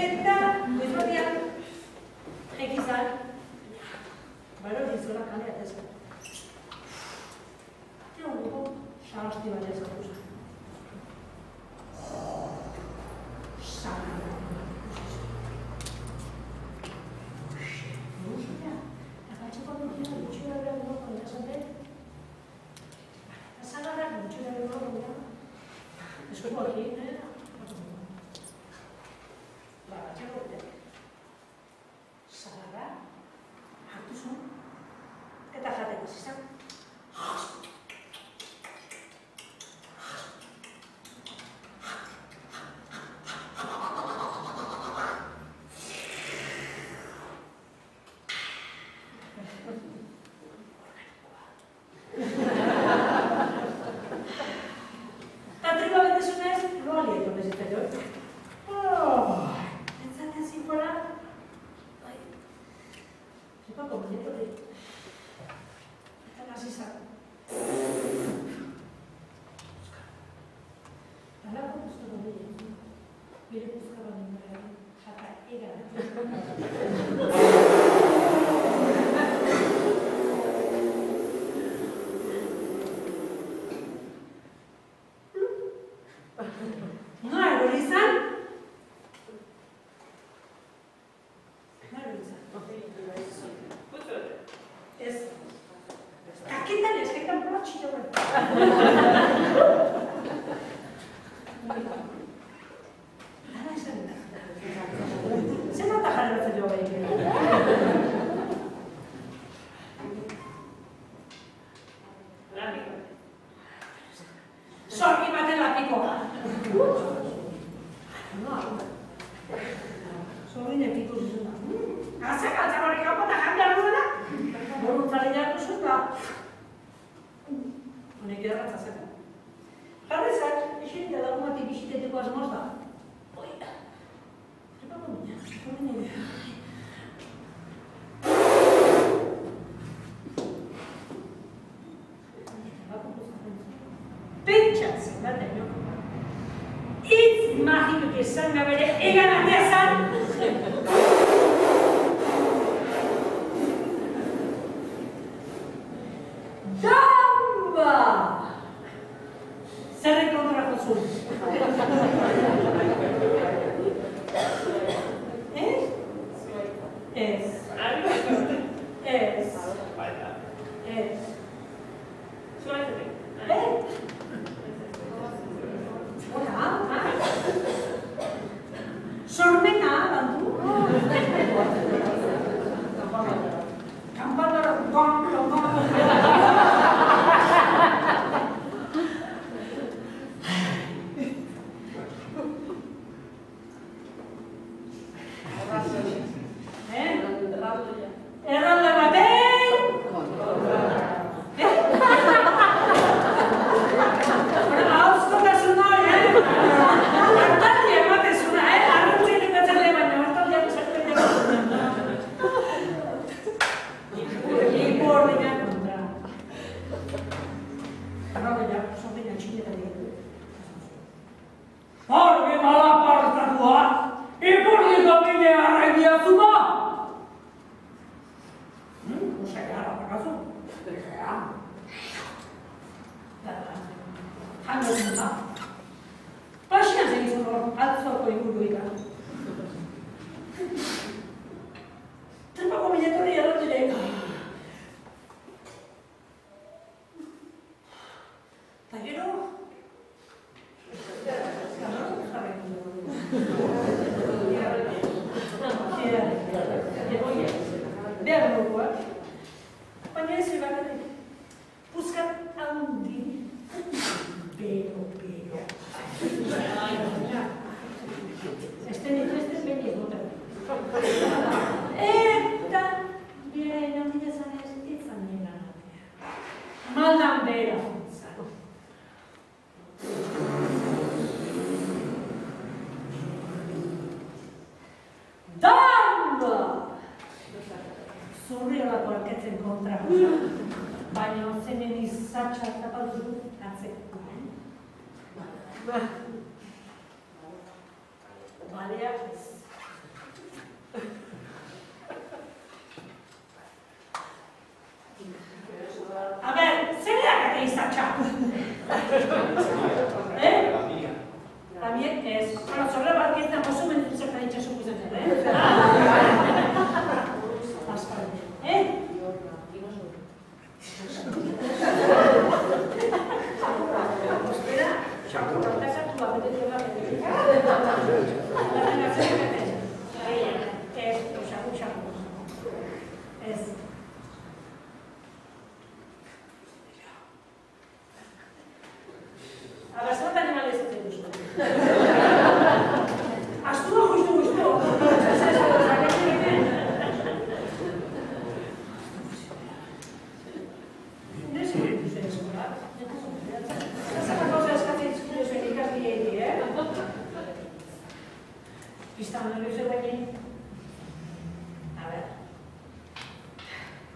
Eta, ez batian, ekizan, baro dizuela kalea tezak. Tio dugu, xarasti bat ezatu zen. Xarra. Guztia, agatxeko dutia, gutxura behar dugu kontasate. Zagarrak gutxura behar dugu da. Eskuko hori, agatxeko dutia. Zagarrak, hartu zuen, eta jateko zizan. Eta trikoa betezunez, roali etorri zitzaion. Entzaten zinkola, trikoa komunetu hori. Eta nazi zan. Alako guztu hori, bire puzka bat nintzen, jata ega. Noa erori izan? Noa erori izan? Ez. Kaketan ez, kaketan proba txito bat. Hala esan da. Zer bat ajaren batzen joa behin. Sorki baten lapiko. Sorri nepiko zizuna. esan da bere egan atea zan. Damba! Zerren kontra jozun? Ez? Ez. Ez. Ez. Sormena, bantu? Kampanara, erralda baten! Hauskotasun hori, hartaldia ematezuna, arruntzen eta txarle baina, hartaldia esaten dut. Ipo ordenak kontra. Arrabela, sordeina txineta dira. Argi malapartatua, ipurdiko bine arraibia zuma! Pasian segitzen hor, atzoko inguruika. Trepako biletorri errotilek. Ta gero? Behar duguak. Baina ez bakarrik. Puskat handi. Bero. Este behin egoten. Eta bera inamila zanez, izan nena. Maldan bera. Damba! Zurri horako arketzen kontra. Baina zenen izatxa zapaldu atzeko. Baleak ez. A ber, zer erakate izatxa? Lamiek ez. Zorra bat gizten oso mentzertan itxasuk izaten, Azkalde. Espera, xakurrotasatu apetetik bat ez. Abazat animalez ez duzko. Astua justu. Pista nervioso aquí. A ver.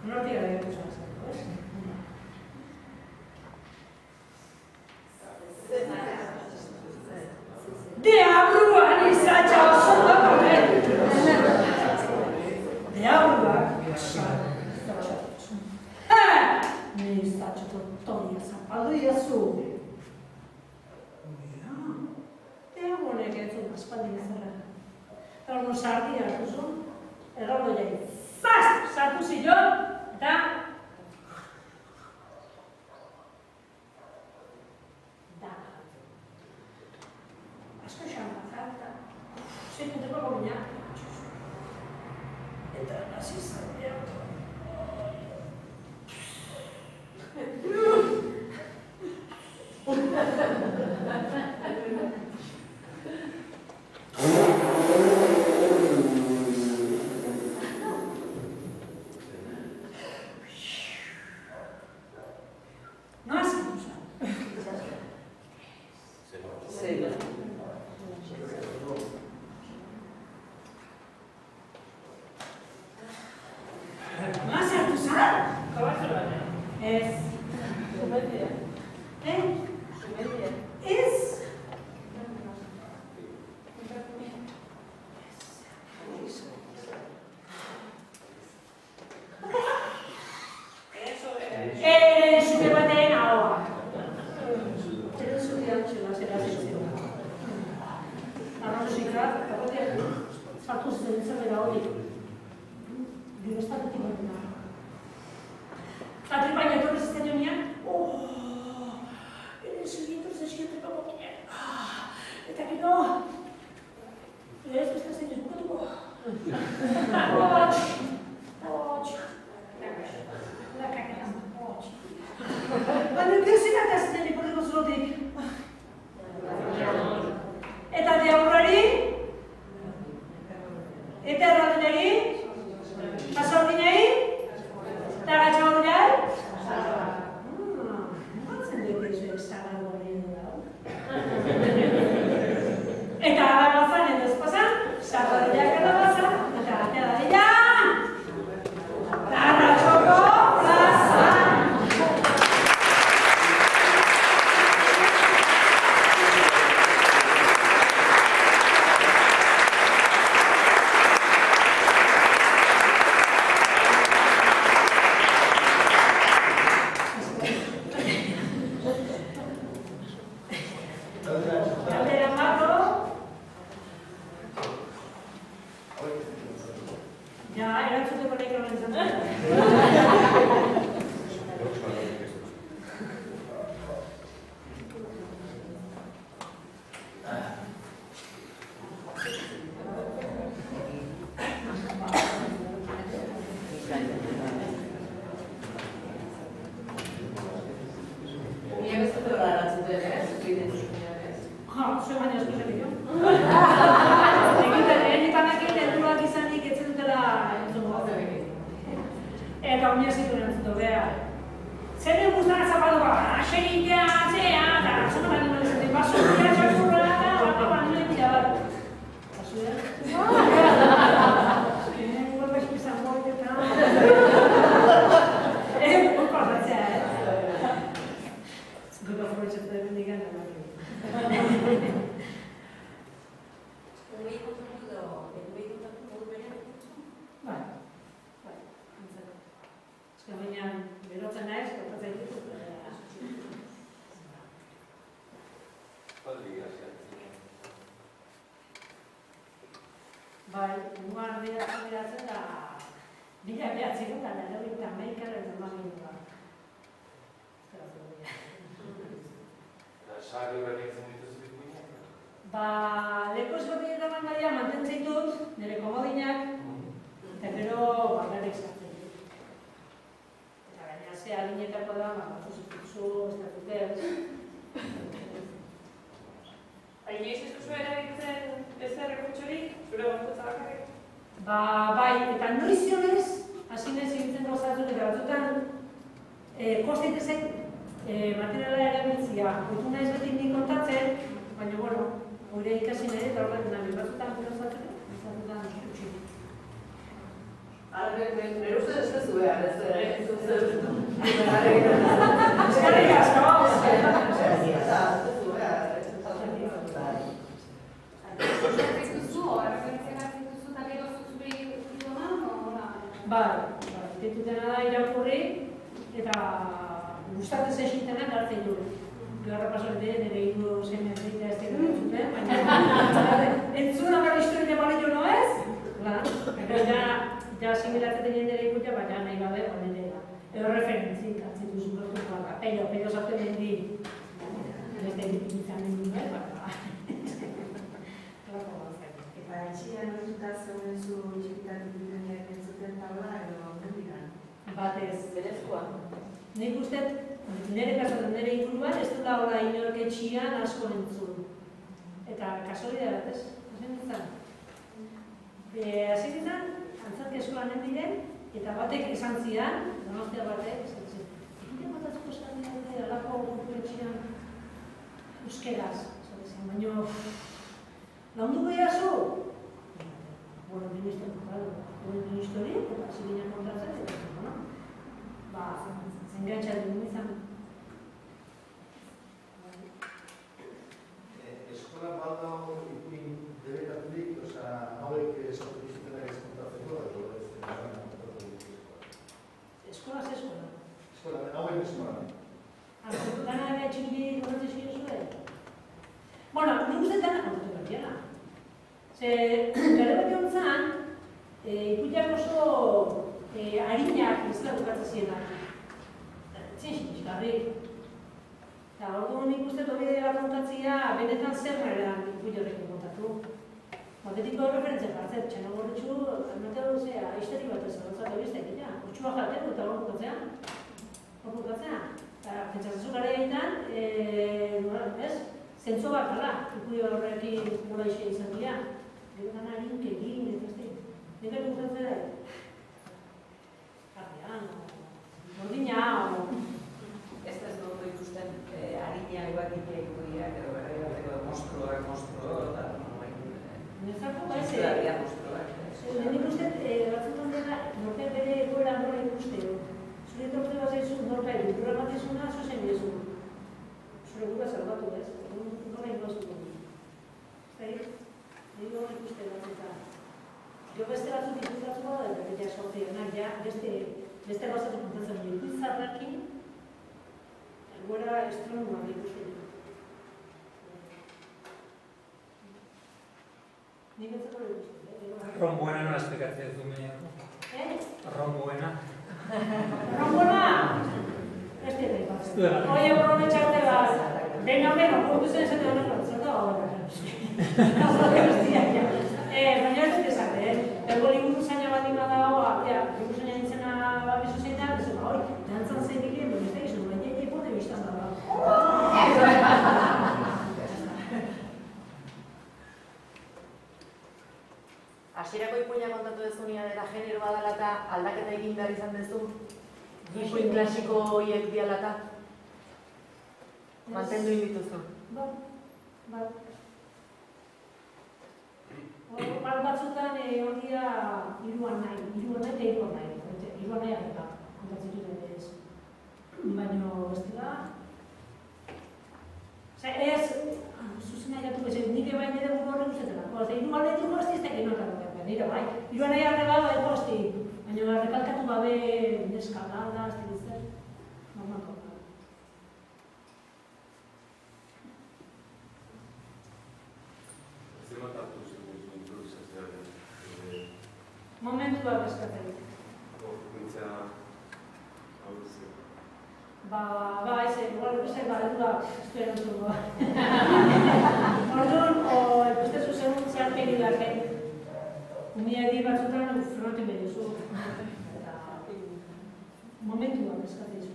No tira de cosas, ¿sabes? Deabruak izatxa oso da horren. Deabruak izatxa. Ni izatxa totonia zapaldu iazu. Deabunek ez du aspaldin zerra. Horno sardi hartu zuen, erraldo jai. Zast! Sartu zilon, eta... Asko xampa zarta. Zikuteko gomina. Eta nazi zardia. esateko nahi gaben izan zen. Zue baina eskuzetik, jo? Egitanak helburuak izanik ez dutela entzungo. Eta oina zituen entzutu, beha. Zer den guztara zapatua, xeritea, zea, eta zona bani nuen zaten, basurria, txakurra, eta bani nuen pila bat. Basura? Guarda espizan goiteta. Hor pasatzea, Gota froitzatu da bendigan, berotzen naiz, kotatzen ditut. Bai, mungan beratzen da, bila behatzen da, eta Amerikaren normalin da. Sari berritzen dituzu ikuinak? Leko ezberdinetan gaia mantentzen dut, nire komodinak, eta gero bakarrik zartzen dut. Eta gaina ze adinetako da, batzu zituzu, ez da dutez. Inoiz ez duzu erabiltzen ez errekutxorik, zure gorputza bakarrik? Bai, eta nurizionez, hasi nahi zibitzen gauzatzuk eta batzutan kosteitezen materiala erabiltzia. Gutu nahiz beti nik kontatzen, baina, bueno, hori ikasi nahi eta horretan nahi batzutan gauzatzuk, batzutan utxik. Nire uste ez duzu behar, ez duzu. Eskarrik asko, hau! Bai, ditutena da irakurri eta gustatzen zexitenak hartzen du. Gaurra pasoan nire hiru seme egitea ez dira entzuten, baina entzuna gara historia balio no ez? Ja asimilatzen nire ikutia, baina nahi gabe honene da. Edo referentzik hartzen duzu gortuko gara. Pello sartu den di. Beste ditzen den di, baina. Eta etxean horretuta zeuden zu txikitatik dutenean entzuten taula edo mendigan? Batez. Berezkoa? Nik uste, nire kasuan, nire inguruan ez dut hola inork etxian asko entzun. Eta kasualidea bat ez? Hasen nintzen? Hasen nintzen, antzak eskolan nendiren, eta batek esan zidan, donostia batek, esan zidan. Egite batatzeko esan dira, alako kultu etxian euskeraz. Baina, launduko jazu? Bueno, nire historia, hasi ginen kontatzen, eta bueno, zengaitxatu nintzen. Eskola badago ikuin debekaturik, hauek sortu dizutenak ez kontatzeko, edo ez dena kontatu eskola? Eskola ze eskola? Eskola, hauek eskola. Dana ere txiki kontatu zuen zuen? Bueno, nik uste dana kontatu berdiana. Gare bat jontzan, ikuiak oso harinak bezala bukatzen zienak. Zin xixkarri. Eta orduan nik uste tobidea kontatzia benetan zer narean ikuit horrekin kontatu. Batetiko referentzia hartzen, txena gorretxu, armateu zea, aizteri bat ez horretzat hori ez da egitea. Hortxua jaten eta hor bukatzea. Hor bukatzea. Eta pentsatzu gara egiten, ez? Zentzo bat gala, ikuio horrekin gura ixe izan dira. Gero gana link egin, eta ez da. Nik egin gustatzen da. Jarrian, gordina, Ez da ez dugu ikusten harina eguakite ikuiak edo gara bateko monstruoak, eta nezako ba ez. Nik uste, batzutan dela, nortek bere egoera nola ikusteo. Zure torte bat zaizu, norka egitura bat ezuna, zuzen ezu. Zure gura salbatu ez, nola ingoaztuko. Zait, nire hori ikuste batzutan. Jo beste batzuk ikustatzen bada, eta bete sortzeanak, ja, beste gauzatu kontatzen dut. Ikutzarrakin, egoera estronuak ikusten dut. Nik entzako hori ikusten. Ron buena no la explicación de tu media. Erromuena. Errongola! Ez dira ipatzen. Oie, borrone txarte bat. Dena beno, gortu zen zete honek bat, zer da gaur. Baina ez dut ezate, Ergo liburu zaina bat ima da hoa, liburu zaina nintzena babizu zein da, ez dut, hori, dantzan zein diren, baina ez da izan, baina epode biztan da. Hasierako ipuina kontatu dezunia dela generoa dela eta aldaketa egin behar izan duzu? Ipuin klasiko horiek dialata? Mantendu indituzu? Bat. Batzutan hor dira hiruan nahi eta hiruan nahi. Hiruan nahi arreta, kontatzen dut ez. Baina ez dira... Ez, zuzena jatu bezak, nire bain ere buru horrek ustetelako. Hiruan nahi dugu ez diztek inotarroak, nire bai. Hiruan nahi arreba bai posti, baina rekalkatu gabe neskalada, ez dira normalko. Momentuak eskatzen. Igual beste baduak estuen dugu. Orduan, beste zuzen zeharpegi dake. Umiari batzutan frote beduzu. Momentuak eskatzen zu.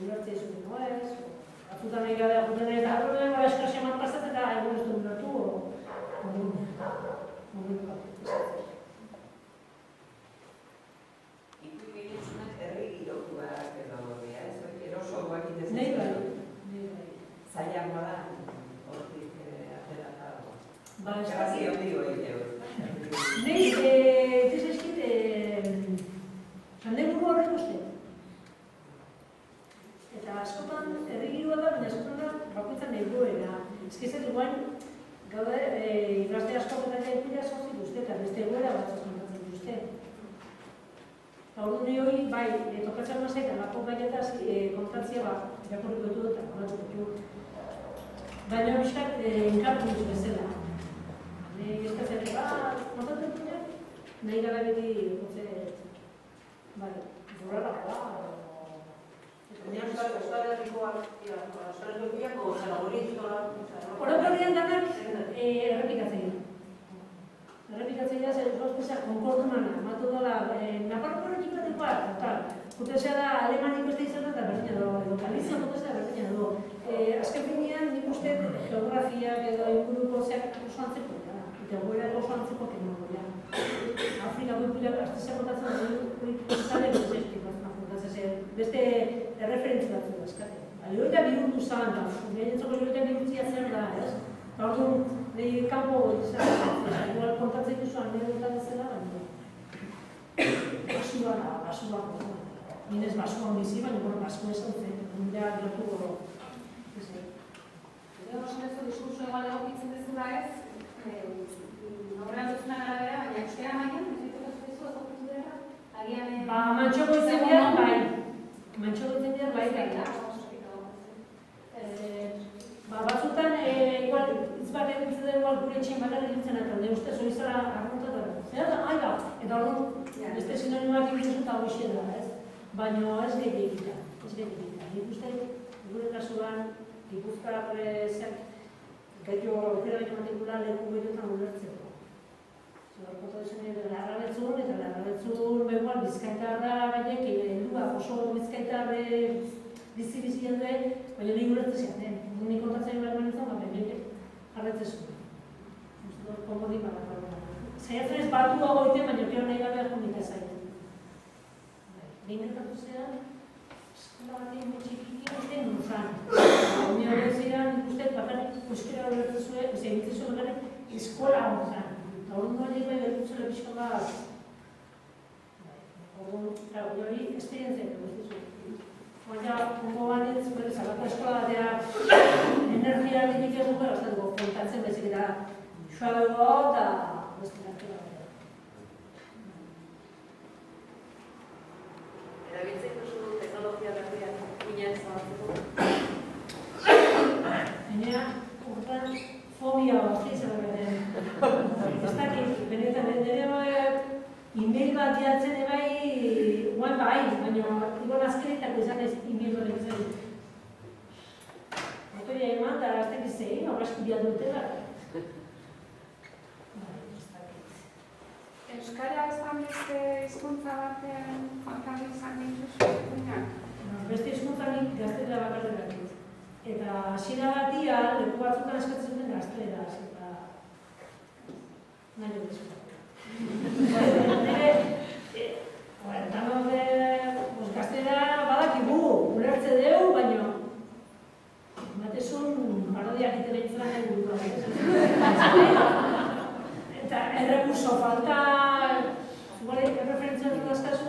Ulertzea zu no ez. Batzutan nahi gabe aguten eta horren gara eskazio eman pasatzen eta egon ez du ulertu. Momentuak eskatzen. Nei bai. Zailagoa da, hortik ateratago. Ba, Espazio handigo egiteko. Nei, ez eskit, jandeguru horrek uste. Eta askotan erregirua da, baina askotan da, bakoitzan egoera. Eskizet, guain, gaude, ibrazte askotan eta ipila zortzik uste, eta beste egoera bat zontatzen duzte. Orduan hori, bai, tokatzen mazait, alako gaietaz kontratzia bat, irakurriko dut eta kontratuko dut. Baina bizkat, enkartu dut bezala. Eskatzen dut, kontratzen dut, nahi gara beti, bai, burrarako da. Euskal Herrikoak, Orokorrean danak errepikatzen dut. Errepikatzen dira, zer gozpesa, konkordumana, matu dola, Nafarroko errepikatik bat, tal. Kutesea da, Alemaniko ez da izan eta berdina do, edo Galizia kutesea berdina do. Azken finean, nik uste geografiak edo inguruko zeak oso antzeko dira. Eta goera oso antzeko kenoko dira. Afrikako ipulak astezea kontatzen dut, zale bezestik kontatzen, beste erreferentzi batzu da eskate. Hori da bihurtu zan, da, gehientzoko hori da bihurtzia zer da, ez? Orduan, kanpo igual kontatzen duzu anekdota bezala, basua da, basua. Minez basua hondizi, baina basua esan zen, nira gertuko. Edo oso diskurso egal egokitzen dezula ez, horrean duzunan arabera, baina euskera maian, biziteko zuzu egokitzen dira, agian... Mantxoko izen dira, bai. Mantxoko izen dira, bai. Batzutan, igual, izbat egitzen da igual gure etxein bakar egitzen eta nire ustez hori zara arruntatu. Eta hori, beste sinonimoak egiten eta hori da, ez? Baina ez gehiagita, Nik uste, gure kasuan, Gipuzkoar zeak, gaito aukera baino matikula leku behiotan ulertzeko. Zorkotu dezen edo Larrabetzun, eta Larrabetzun begual bizkaitarra baiek, heldua oso bizkaitarre bizi-bizian duen, baina nahi ulertzean den. Nik kontatzen behar nintzen, baina jarretzezun. Komodik bada. Zaiatzen ez batu agoiten, baina kero nahi gabe akomita zaiten. Behin gertatu zean, eskola batean txikiki egiten nuzan. Ni hori ziren, ikusten, bakarrik euskera ulertzezue, egitzezue bakarrik eskola nuzan. Eta hori nuen egin berdutzule pixko bat. Hori esperientzia egin. Baina, ongo banitz, zalako eskola batea energia dinik eguko erostatuko kontatzen bezik eta suabego eta bestirakera batea. Erabiltzen duzu teknologia berriak inean zabatzeko? Baina, urtean, fobia bat izan behar. Ez dakit, benetan, nire e-mail bilatzen ebai, guain bai, baina igual azkenetako izan ez inbiego zen. Autoria eman, da azten izei, horrezki biatu dutela. Euskara ezan beste hizkuntza batean faltan izan dituzu ipuinak? Beste hizkuntzanik gaztelera bakarrik dakit. Eta hasiera batia, leku batzutan eskatzen zuten gazteleraz, eta nahi dut esan. Eta gaztelera badakigu, ulertze dugu, baina batezun parodiak itela itzela nahi burua. Eta errekurso falta, erreferentzia dut azkazu,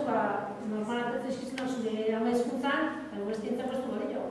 normalatzen eskizena zure ama hizkuntzan, eta guztientzako ez du gari jo.